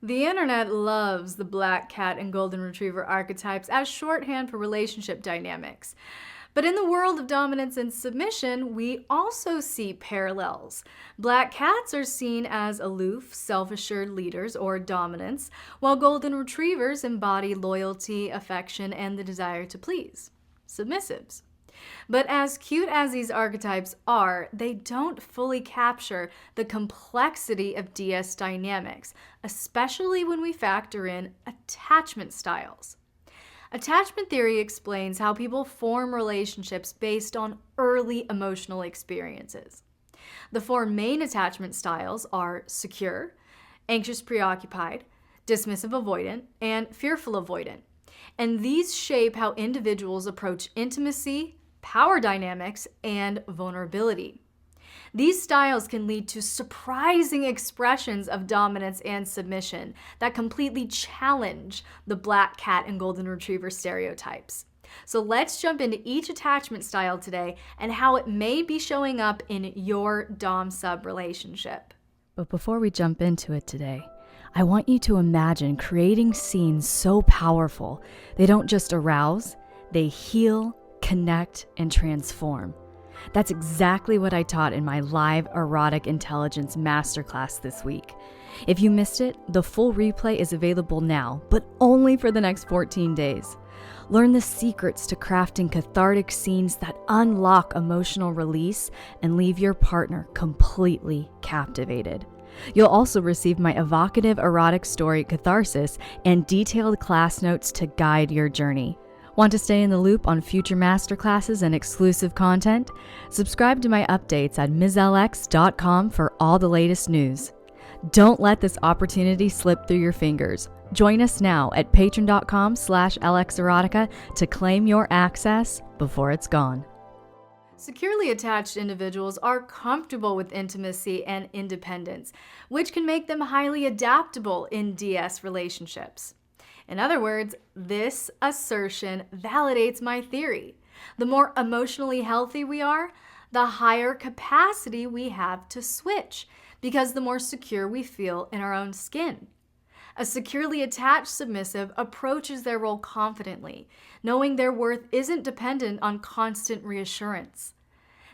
The internet loves the black cat and golden retriever archetypes as shorthand for relationship dynamics. But in the world of dominance and submission, we also see parallels. Black cats are seen as aloof, self-assured leaders or dominants, while golden retrievers embody loyalty, affection, and the desire to please, submissives. But as cute as these archetypes are, they don't fully capture the complexity of DS dynamics, especially when we factor in attachment styles. Attachment theory explains how people form relationships based on early emotional experiences. The four main attachment styles are secure, anxious preoccupied, dismissive avoidant, and fearful avoidant. And these shape how individuals approach intimacy, power dynamics, and vulnerability. These styles can lead to surprising expressions of dominance and submission that completely challenge the black cat and golden retriever stereotypes. So let's jump into each attachment style today and how it may be showing up in your dom-sub relationship. But before we jump into it today, I want you to imagine creating scenes so powerful they don't just arouse, they heal, connect, and transform. That's exactly what I taught in my live Erotic Intelligence Masterclass this week. If you missed it, the full replay is available now, but only for the next 14 days. Learn the secrets to crafting cathartic scenes that unlock emotional release and leave your partner completely captivated. You'll also receive my evocative erotic story Catharsis and detailed class notes to guide your journey. Want to stay in the loop on future masterclasses and exclusive content? Subscribe to my updates at MsLX.com for all the latest news. Don't let this opportunity slip through your fingers. Join us now at patreon.com/LXerotica to claim your access before it's gone. Securely attached individuals are comfortable with intimacy and independence, which can make them highly adaptable in DS relationships. In other words, this assertion validates my theory. The more emotionally healthy we are, the higher capacity we have to switch, because the more secure we feel in our own skin. A securely attached submissive approaches their role confidently, knowing their worth isn't dependent on constant reassurance.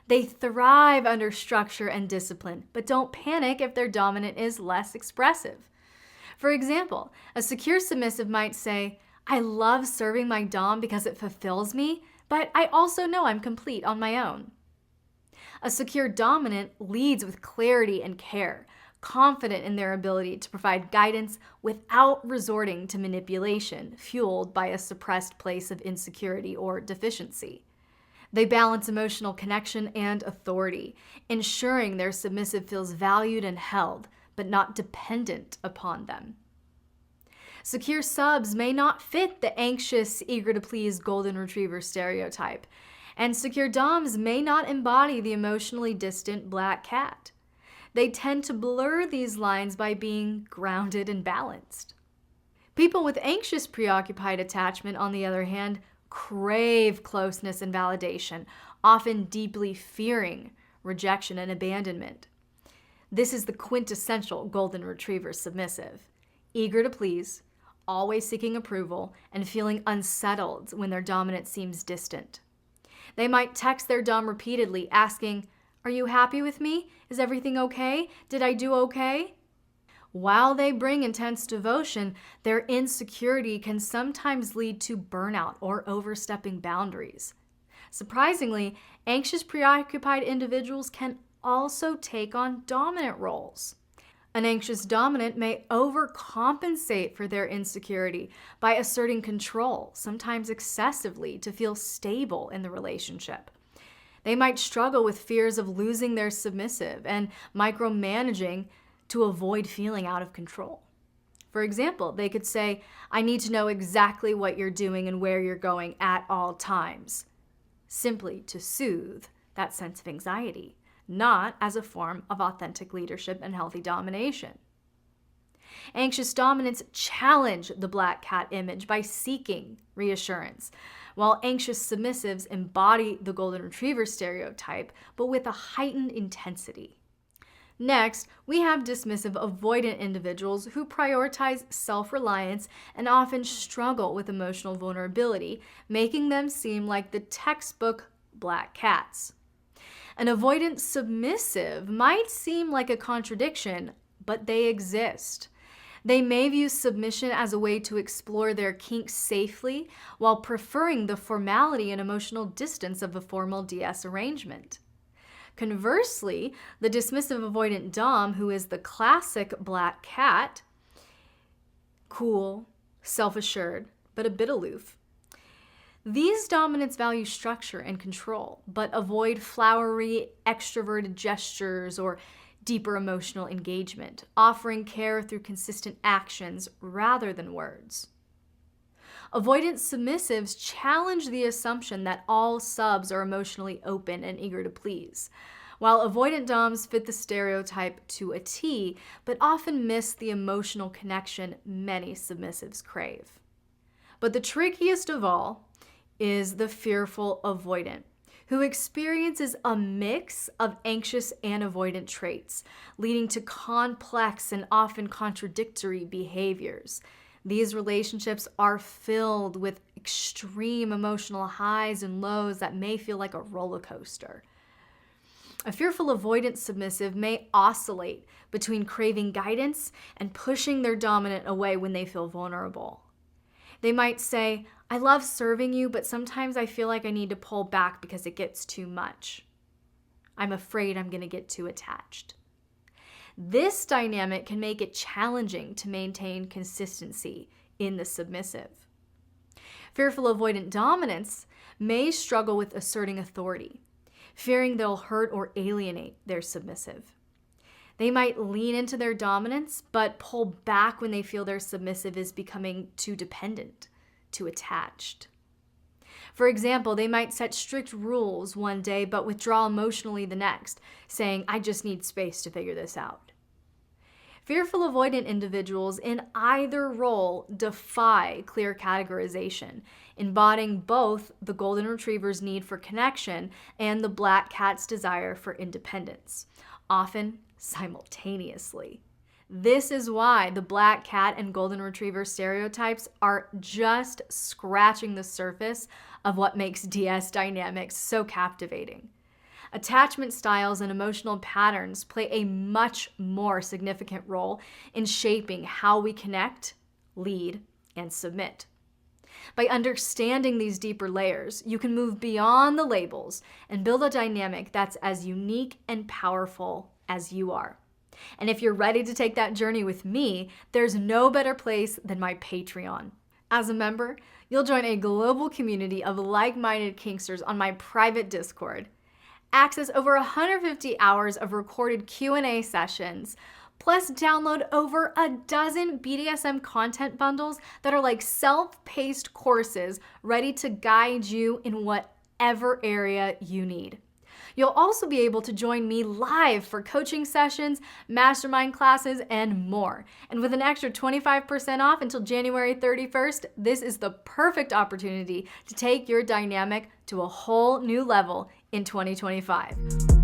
They thrive under structure and discipline, but don't panic if their dominant is less expressive. For example, a secure submissive might say, I love serving my dom because it fulfills me, but I also know I'm complete on my own. A secure dominant leads with clarity and care, confident in their ability to provide guidance without resorting to manipulation, fueled by a suppressed place of insecurity or deficiency. They balance emotional connection and authority, ensuring their submissive feels valued and held, but not dependent upon them. Secure subs may not fit the anxious, eager-to-please golden retriever stereotype, and secure doms may not embody the emotionally distant black cat. They tend to blur these lines by being grounded and balanced. People with anxious preoccupied attachment, on the other hand, crave closeness and validation, often deeply fearing rejection and abandonment. This is the quintessential golden retriever submissive, eager to please, always seeking approval, and feeling unsettled when their dominant seems distant. They might text their dom repeatedly asking, "Are you happy with me? Is everything okay? Did I do okay?" While they bring intense devotion, their insecurity can sometimes lead to burnout or overstepping boundaries. Surprisingly, anxious preoccupied individuals can also take on dominant roles. An anxious dominant may overcompensate for their insecurity by asserting control, sometimes excessively, to feel stable in the relationship. They might struggle with fears of losing their submissive and micromanaging to avoid feeling out of control. For example, they could say, "I need to know exactly what you're doing and where you're going at all times," simply to soothe that sense of anxiety, not as a form of authentic leadership and healthy domination. Anxious dominants challenge the black cat image by seeking reassurance, while anxious submissives embody the golden retriever stereotype, but with a heightened intensity. Next, we have dismissive avoidant individuals who prioritize self-reliance and often struggle with emotional vulnerability, making them seem like the textbook black cats. An avoidant submissive might seem like a contradiction, but they exist. They may view submission as a way to explore their kinks safely while preferring the formality and emotional distance of a formal DS arrangement. Conversely, the dismissive avoidant Dom, who is the classic black cat, cool, self-assured, but a bit aloof. These dominants value structure and control, but avoid flowery, extroverted gestures or deeper emotional engagement, offering care through consistent actions rather than words. Avoidant submissives challenge the assumption that all subs are emotionally open and eager to please, while avoidant doms fit the stereotype to a T, but often miss the emotional connection many submissives crave. But the trickiest of all is the fearful avoidant, who experiences a mix of anxious and avoidant traits, leading to complex and often contradictory behaviors. These relationships are filled with extreme emotional highs and lows that may feel like a roller coaster. A fearful avoidant submissive may oscillate between craving guidance and pushing their dominant away when they feel vulnerable. They might say, "I love serving you, but sometimes I feel like I need to pull back because it gets too much. I'm afraid I'm going to get too attached." This dynamic can make it challenging to maintain consistency in the submissive. Fearful avoidant dominants may struggle with asserting authority, fearing they'll hurt or alienate their submissive. They might lean into their dominance, but pull back when they feel their submissive is becoming too dependent, too attached. For example, they might set strict rules one day, but withdraw emotionally the next, saying, "I just need space to figure this out." Fearful avoidant individuals in either role defy clear categorization, embodying both the golden retriever's need for connection and the black cat's desire for independence, often simultaneously. This is why the black cat and golden retriever stereotypes are just scratching the surface of what makes DS dynamics so captivating. Attachment styles and emotional patterns play a much more significant role in shaping how we connect, lead, and submit. By understanding these deeper layers, you can move beyond the labels and build a dynamic that's as unique and powerful as you are. And if you're ready to take that journey with me, there's no better place than my Patreon. As a member, you'll join a global community of like-minded kinksters on my private Discord, access over 150 hours of recorded Q&A sessions, plus download over a dozen BDSM content bundles that are like self-paced courses ready to guide you in whatever area you need. You'll also be able to join me live for coaching sessions, mastermind classes, and more. And with an extra 25% off until January 31st, this is the perfect opportunity to take your dynamic to a whole new level in 2025.